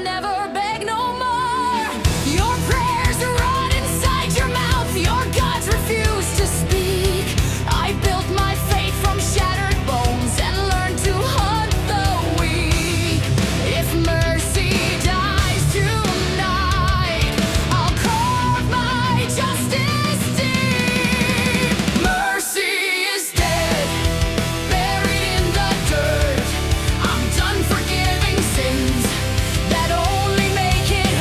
never beg no more. Your prayers rot inside your mouth, your gods refuse to speak. I built my fate from shattered bones and learned to hunt the weak. If mercy dies tonight, I'll carve my justice deep. Mercy is dead, buried in the dirt. I'm done forgiving sins that only make it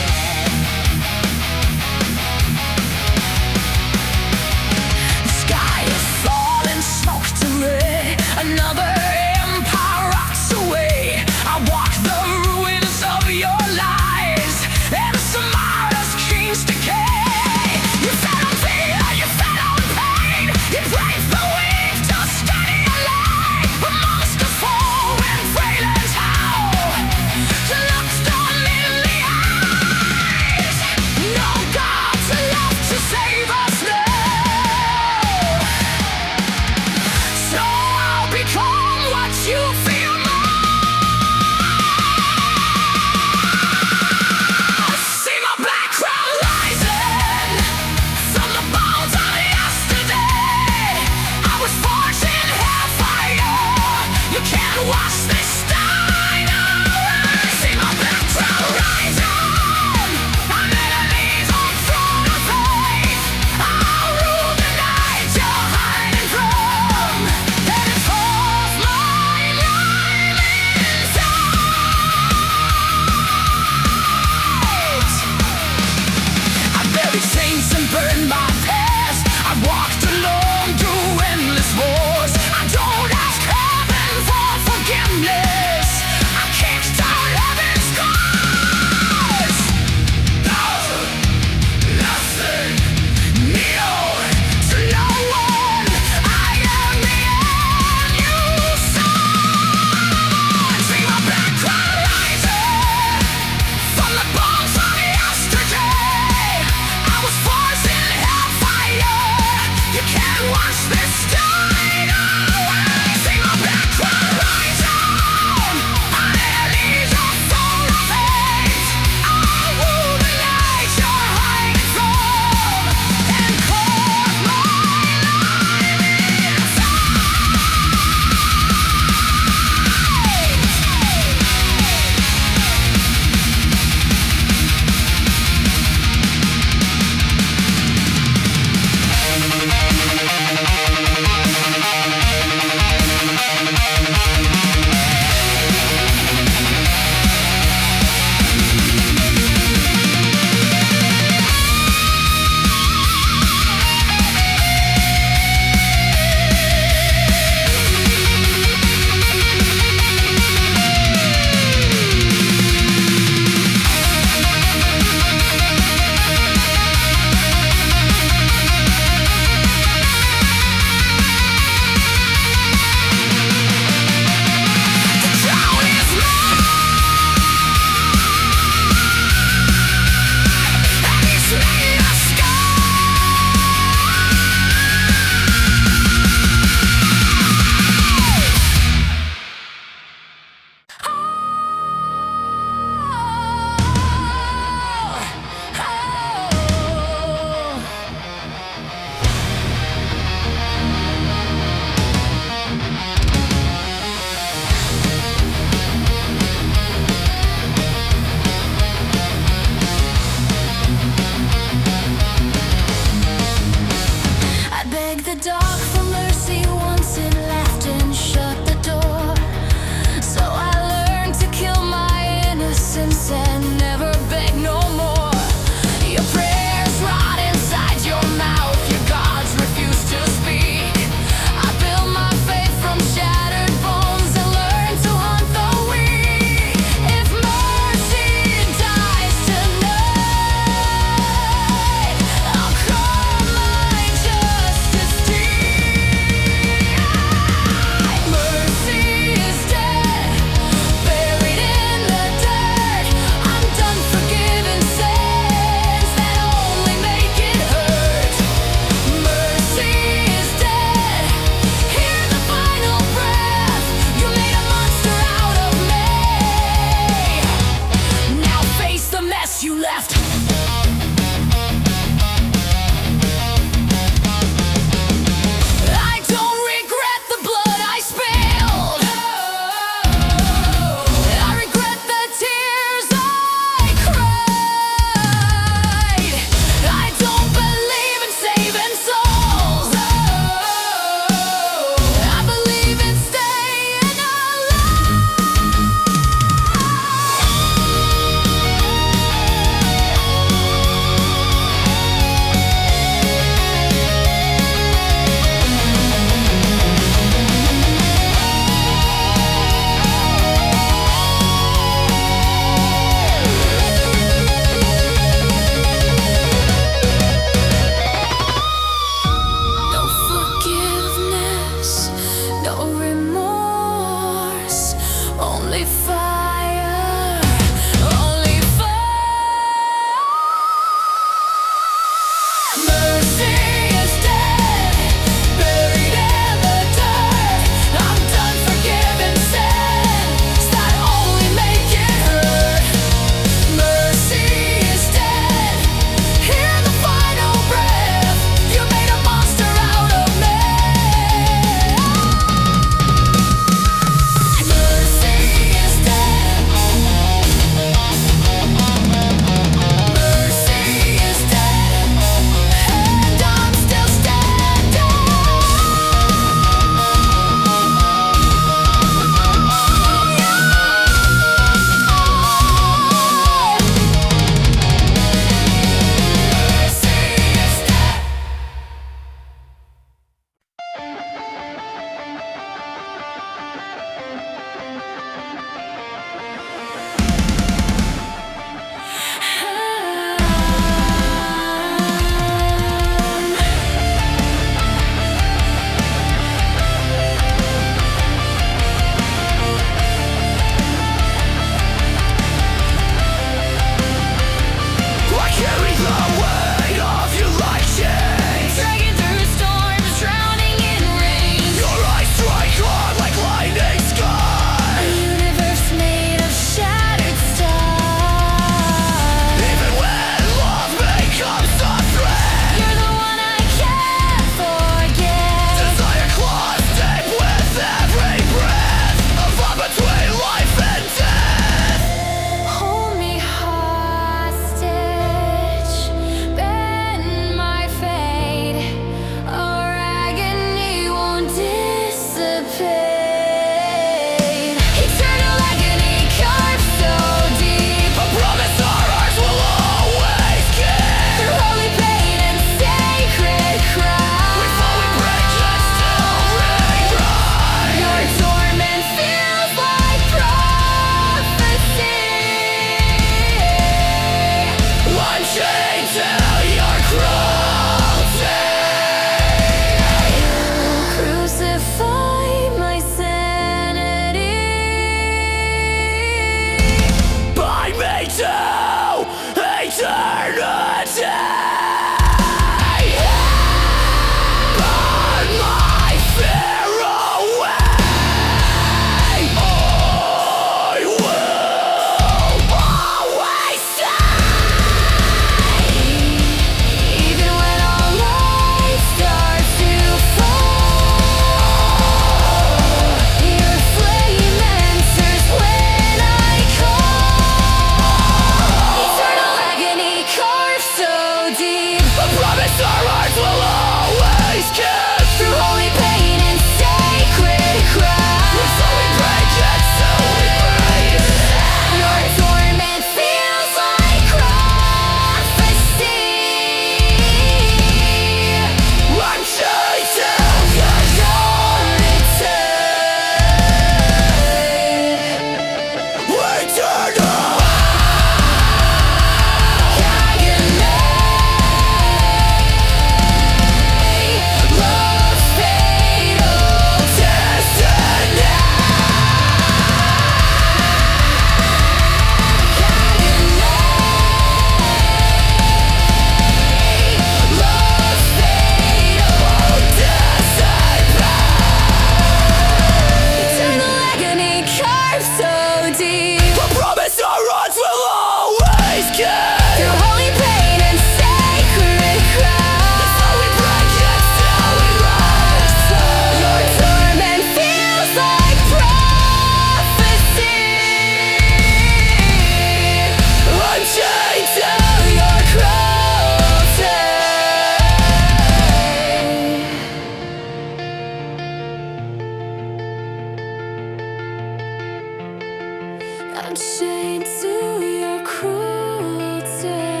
Unchained to your cruelty.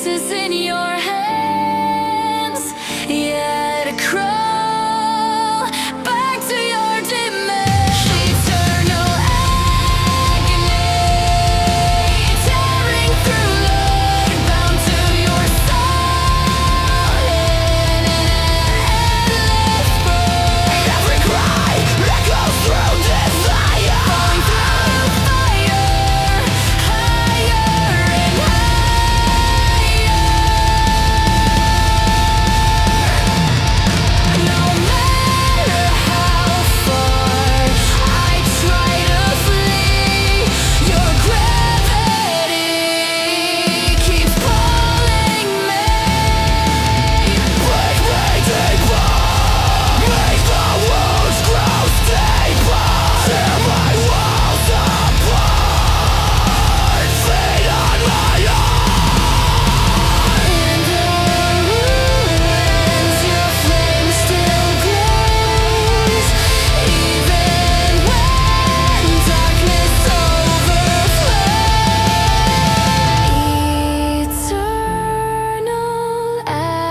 pieces in your hands, yet a crawl back to your dimension. Eternal agony, tearing through light, bound to your soul in an endless burn. Every cry echoes through desire, falling through fire, higher and higher. No matter how far I try to flee, your gravity keeps pulling me. Break me deeper, make the wounds grow deeper, tear my walls apart, feed on my heart. In the ruins, your flame still glows, even when darkness overflows. Eternal agony.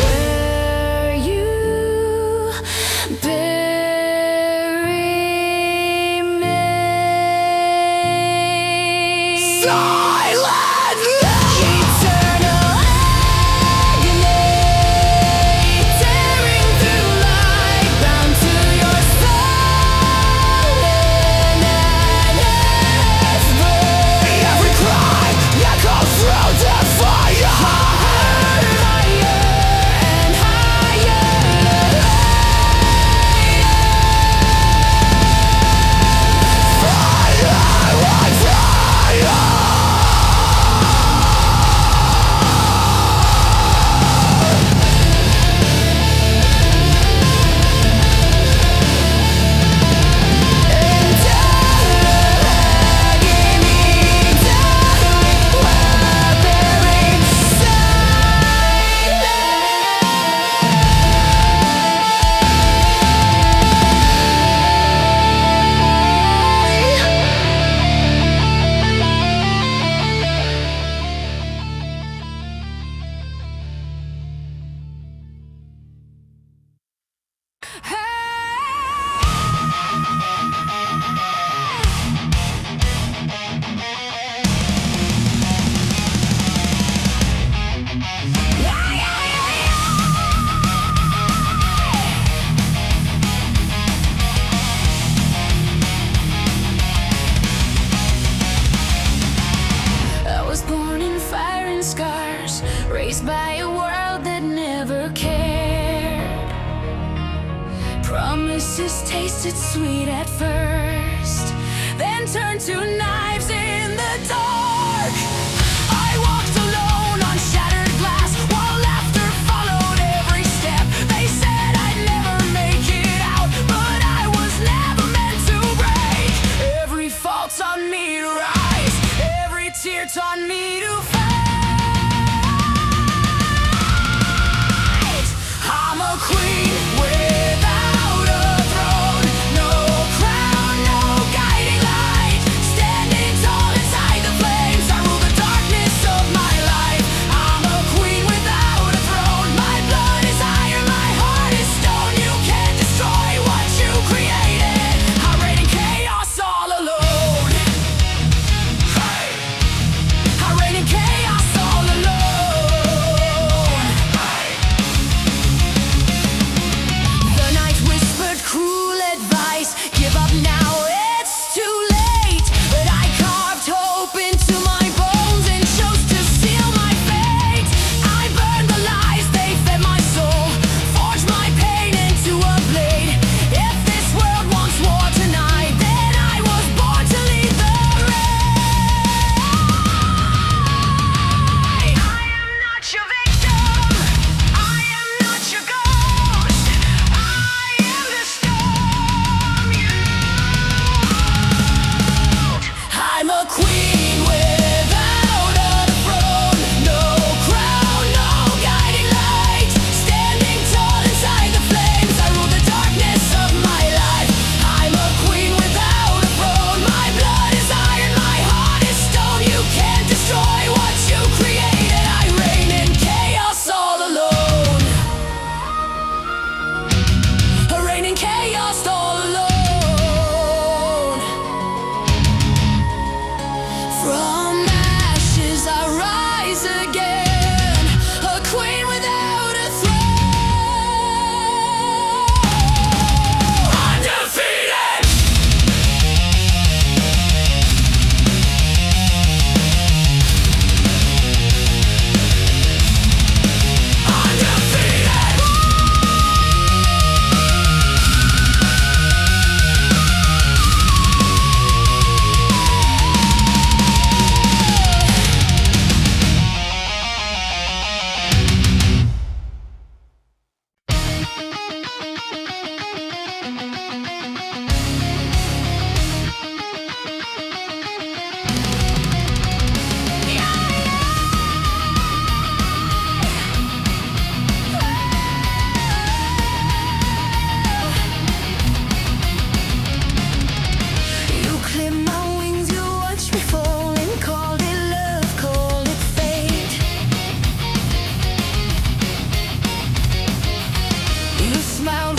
Where you bury me. Silently. Eternal agony, tearing through light, bound to your soul in an endless burn. Every cry echoes through the fire, higher and higher. I was born in fire and scars, raised by a world that never cared. Promises tasted sweet at first, then turned to knives in the dark. I walked alone on shattered glass, while laughter followed every step. They said I'd never make it out, but I was never meant to break. Every fall taught me to rise, every tear taught me to fight. I'm a queen without a throne, no crown, no guiding light, standing tall inside the flame. You clipped my wings, you watched me fall and called it love, called it fate. You smiled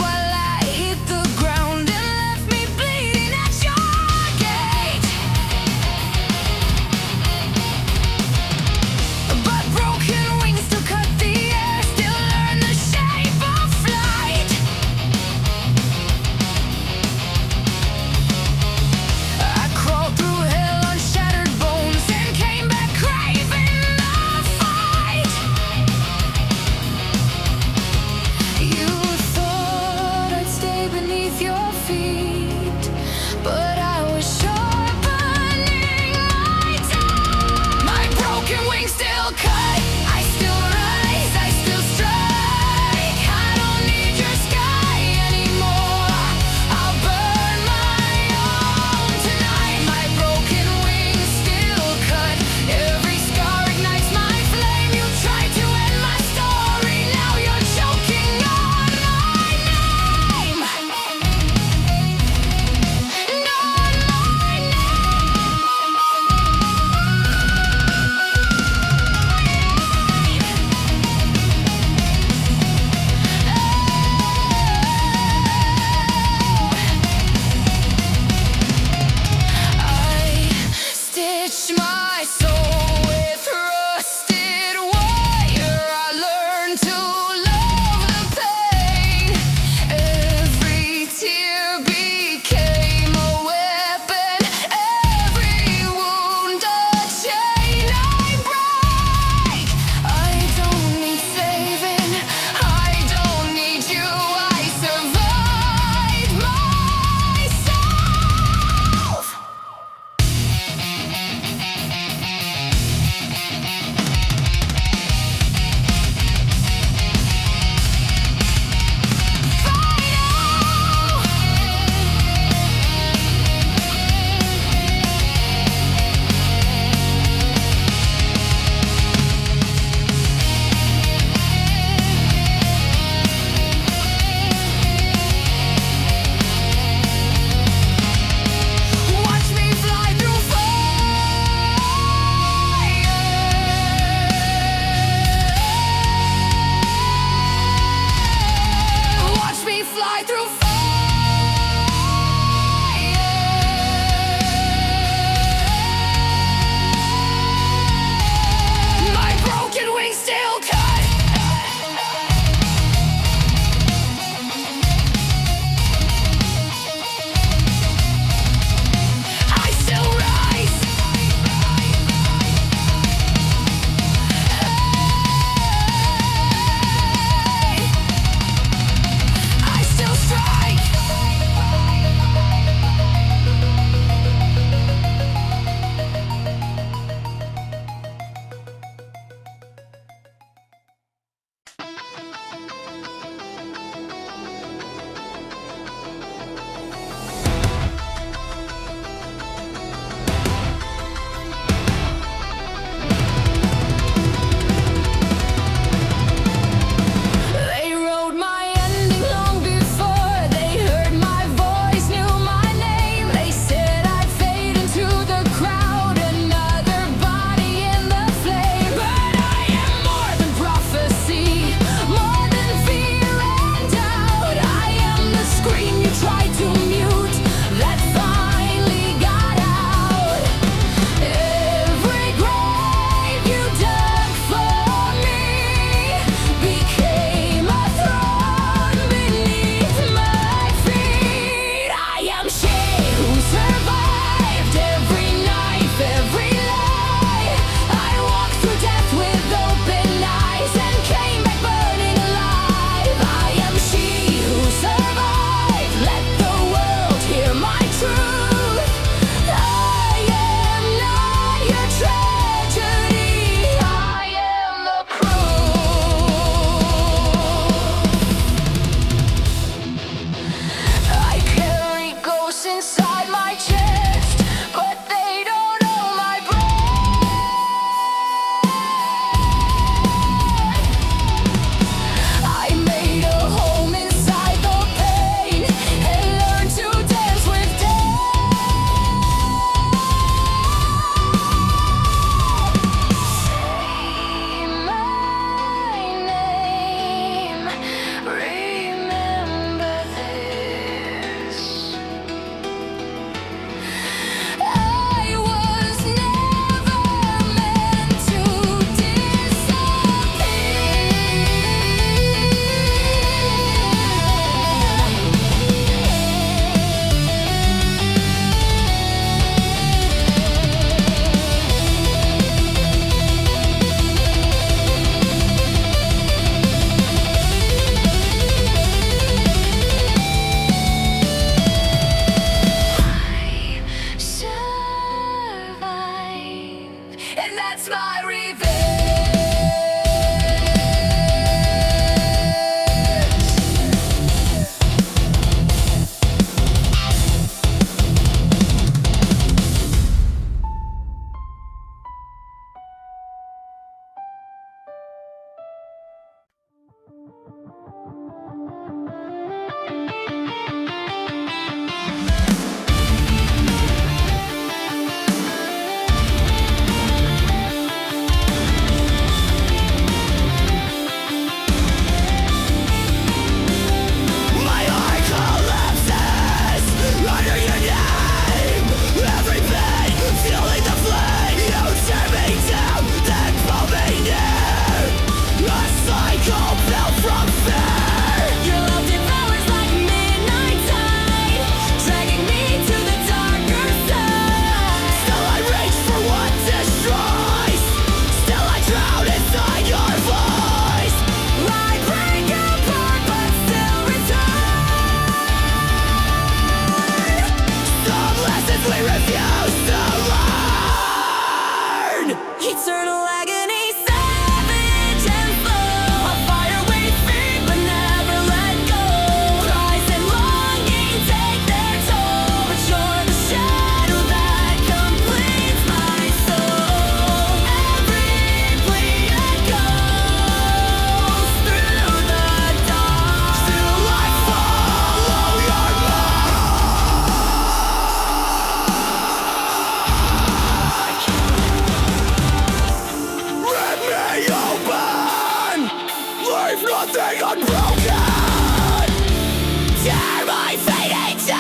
tear my fate into,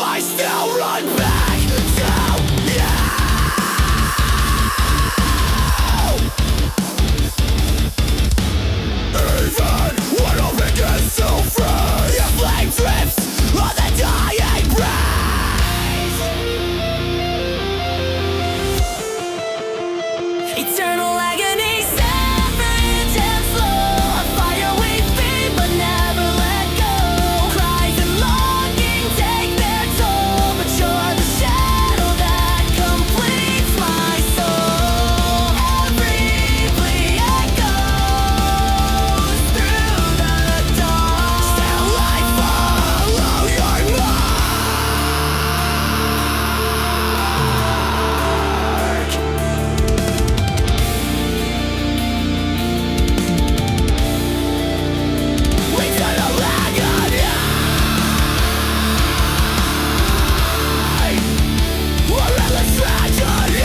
I still run back to you. Even when all begins to free, your flame drips on the dying breeze. Eternal agony, savage and slow, a fire we feed but never let go. Cries and longing take their toll, but you're the shadow that completes my soul. Every plea echoes through the dark. Still I follow your mark. We did a agony, we're in the tragedy.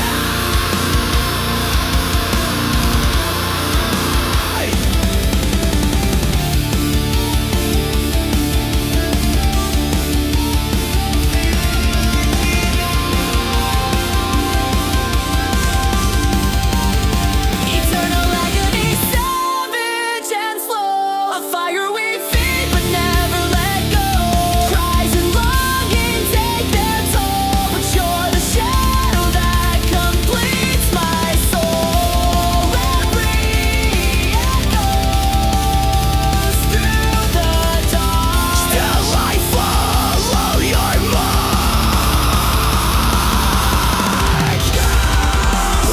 Eternal agony, savage and slow, a fire we feed but never let go. Cries and longing take their toll, but you're the shadow that completes my soul. Every echoes through the dark. Still I follow your mark.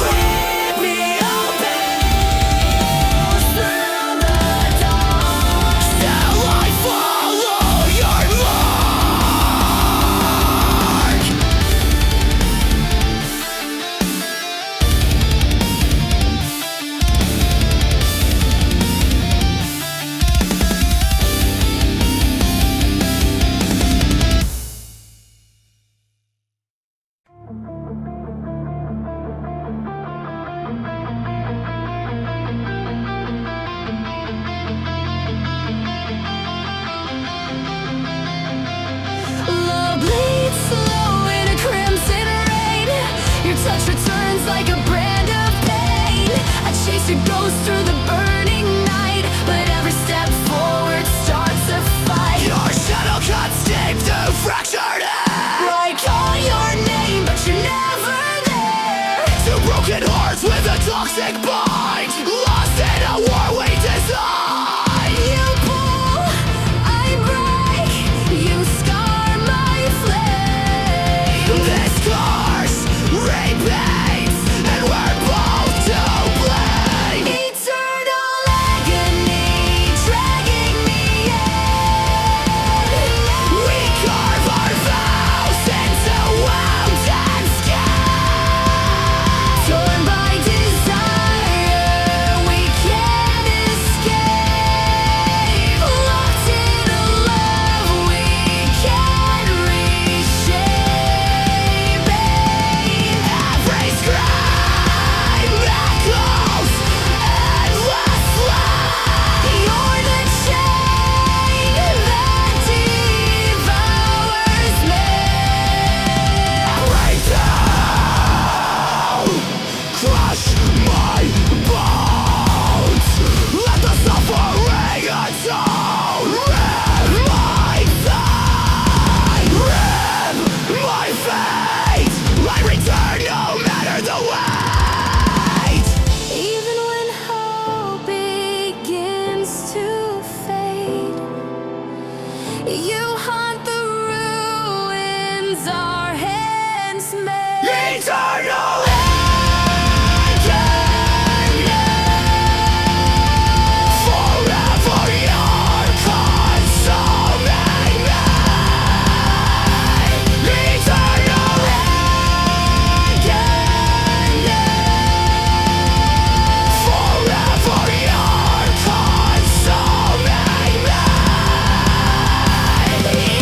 Lead me obey through the dark. Still I follow your mark. Love bleeds slow in a crimson rain. Your touch returns like a brand of pain. I chase your ghost through the burning night, but every step forward starts a fight. Your shadow cuts deep through fractured air. I call your name, but you're never there. Two broken hearts with a toxic bind, lost in a war we design. You pull, I break. You scar my flame. This curse repeats, and we're both to blame. Eternal agony dragging me in. We carve our vows into wounds and skin. Torn by desire, we can't escape. Locked in a love we can't reshape. Every scream echoes endlessly. You're the chain that devours me. Break down, crush my bones. Let the suffering atone. Rip my fate, rip my fate. I return no matter the weight. Even when hope begins to fade, you haunt the ruins our hands made. Eternal agony, forever you're consuming me. Eternal agony, forever you're consuming me.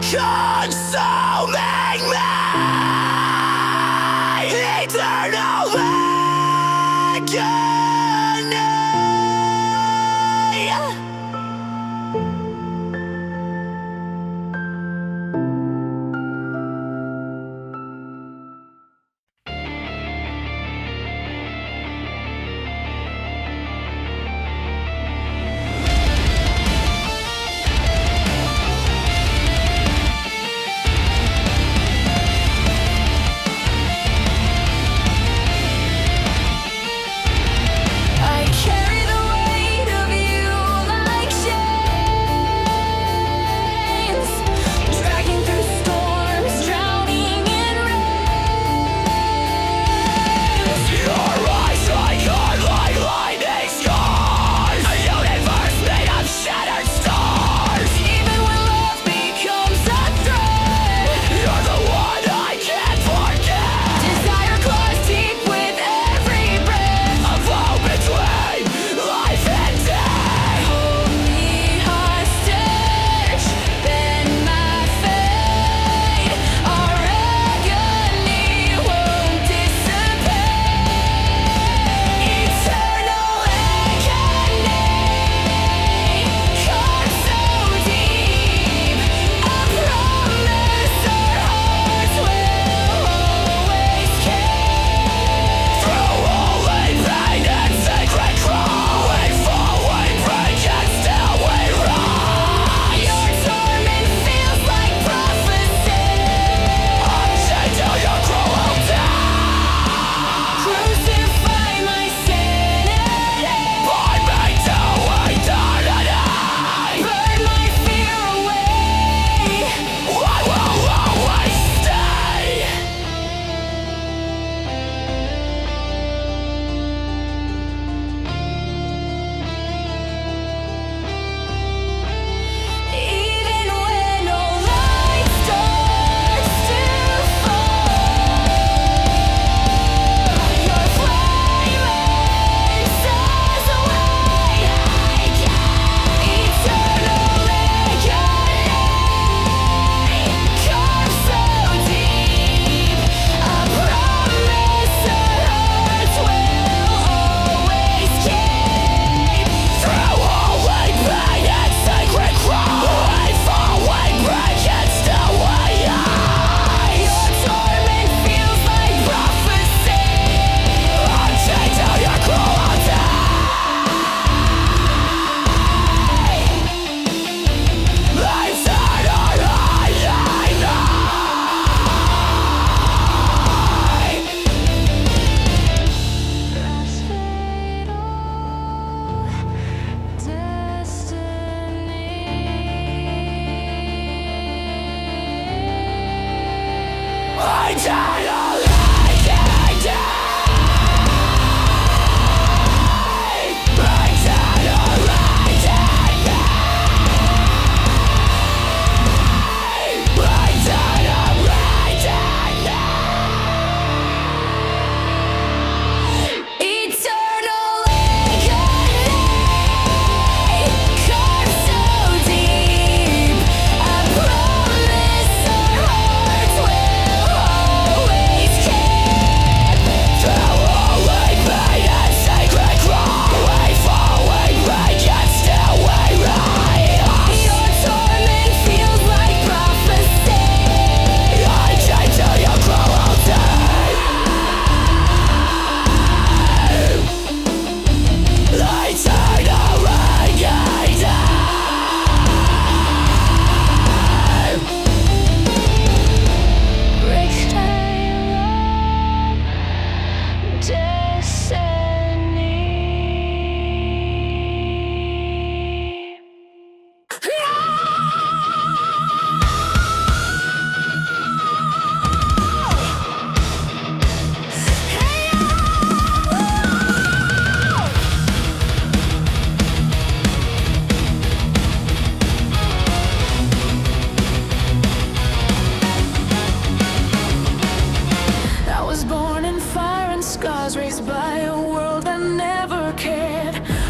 consuming me. Eternal agony.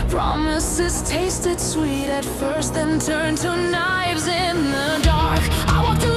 Promises tasted sweet at first, then turned to knives in the dark. I walked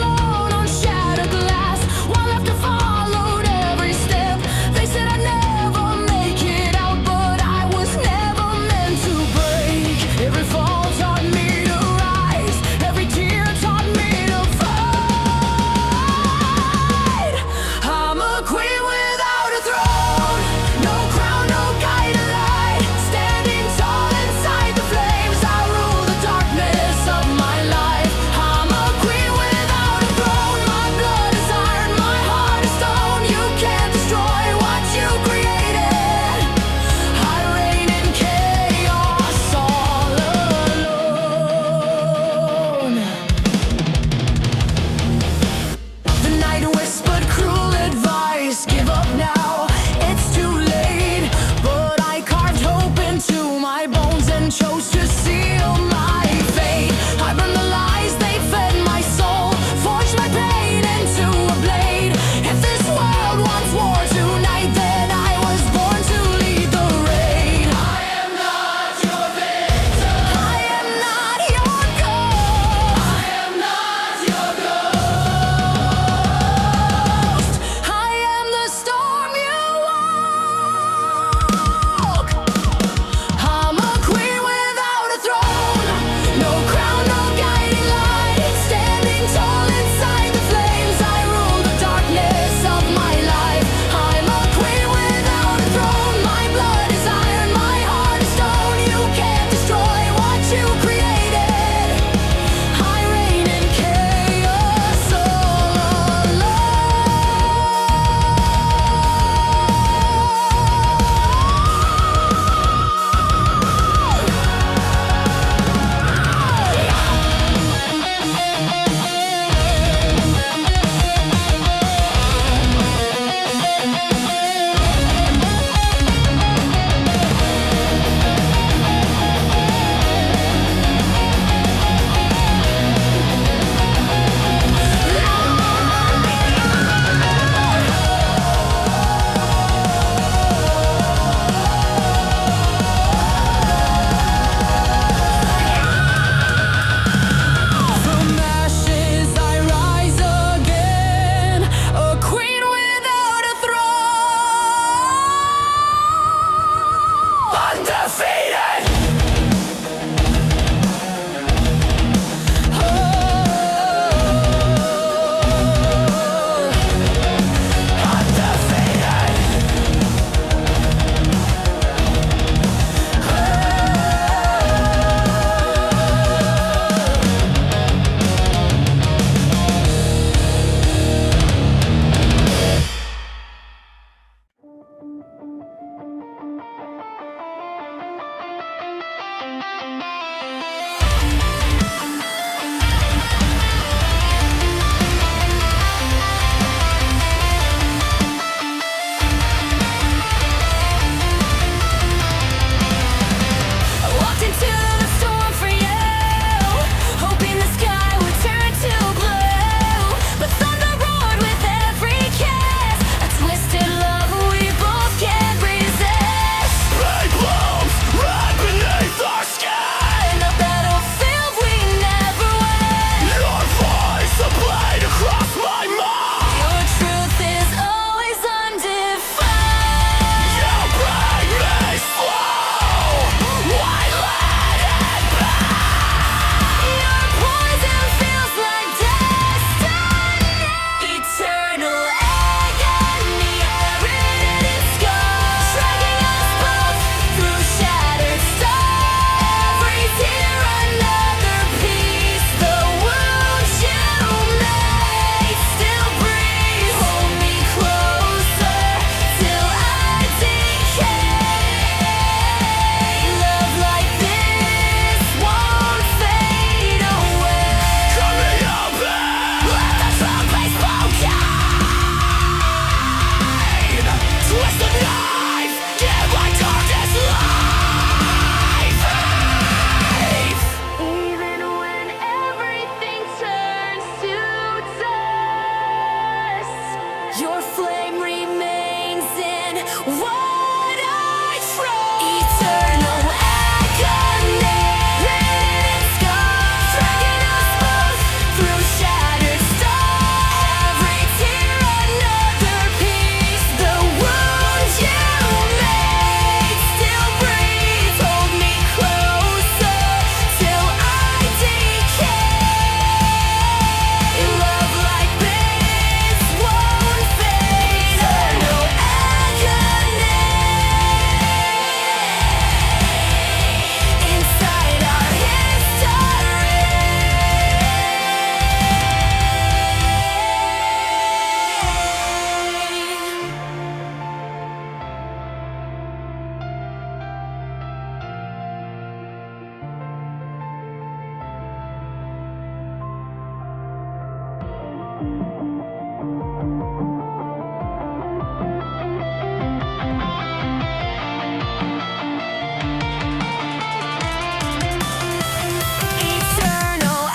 Eternal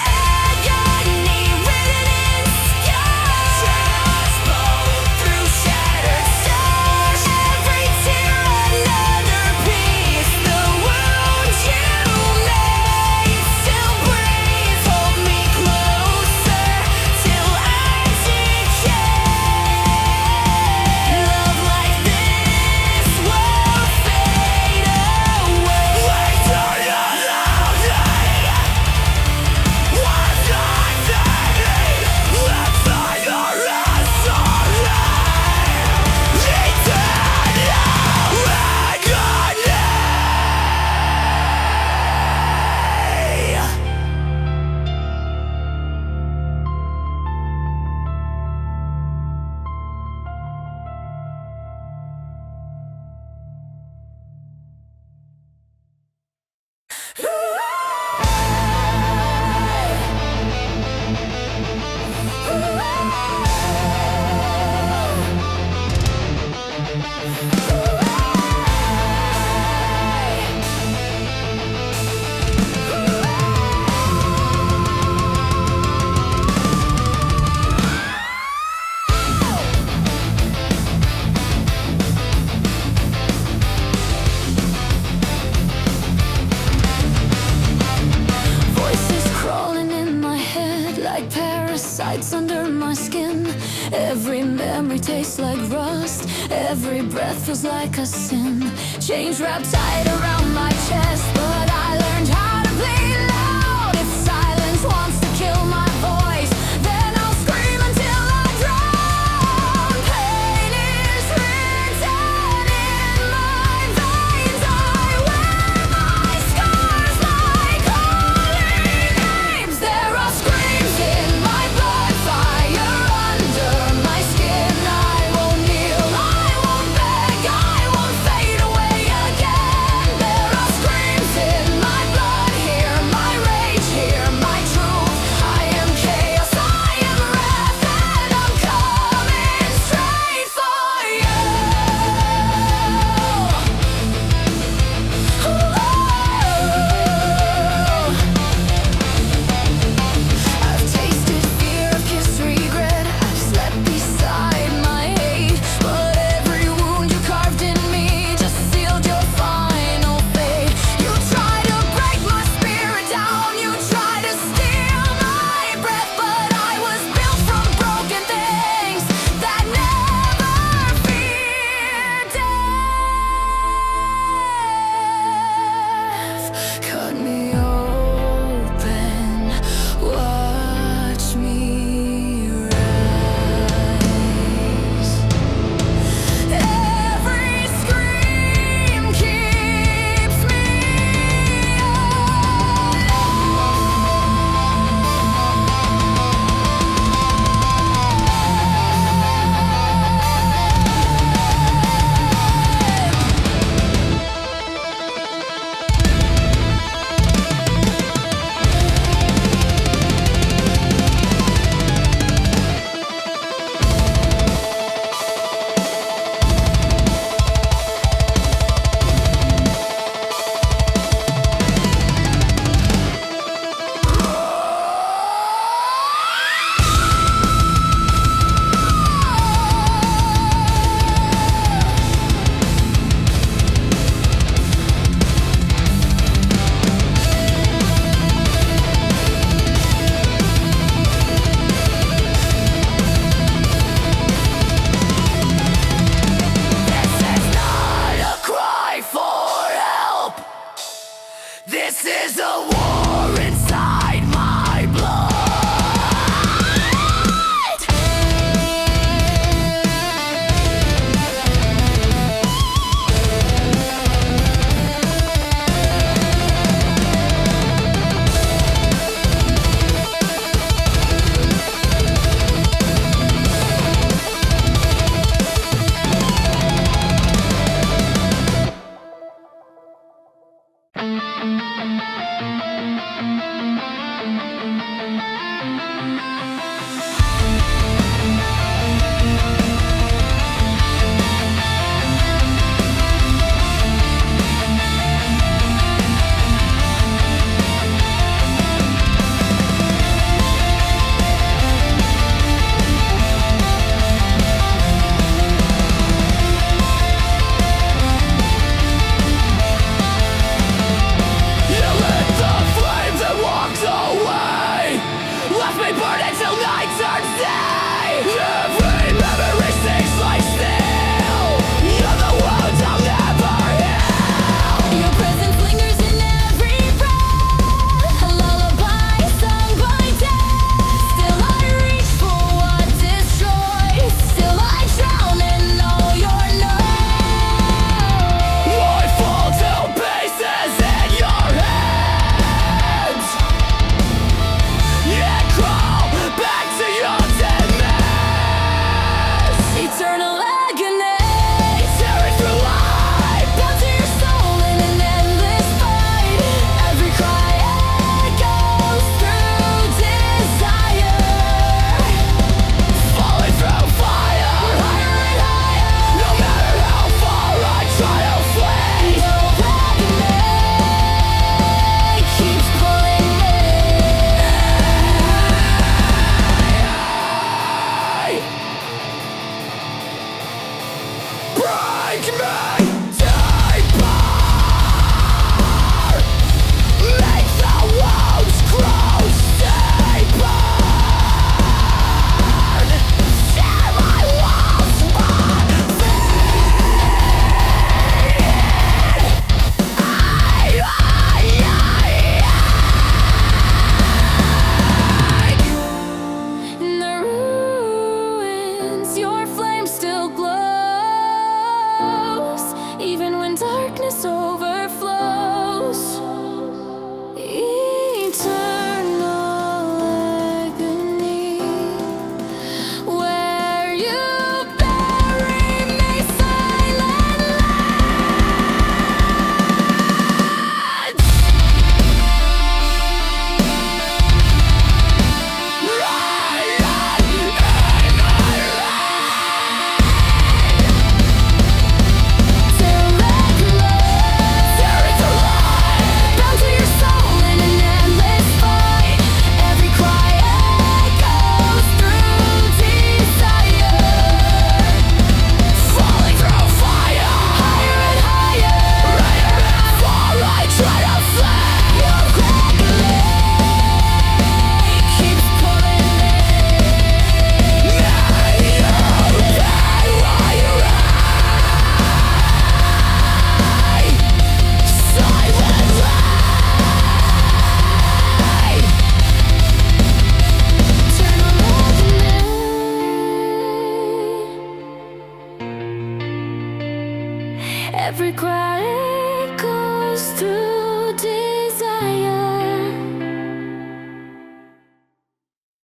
agony written in sky. Turn us both through shattered stars. Every tear another piece. The wounds you made still breathe. Hold me closer till I decay. Love like this will fade away. Voices crawling in my head like parasites under my skin. Every memory tastes like rust. Every breath feels like a sin. Chains wrapped tight around my chest, but I learned how to play loud. If silence wants to kill my voice, then I'll scream until I drown. Pain is written in my veins. I wear my scars like holy names. There are screams in my blood, fire under my skin. I won't kneel, I won't beg, I won't fade away again. There are screams in my blood. every crack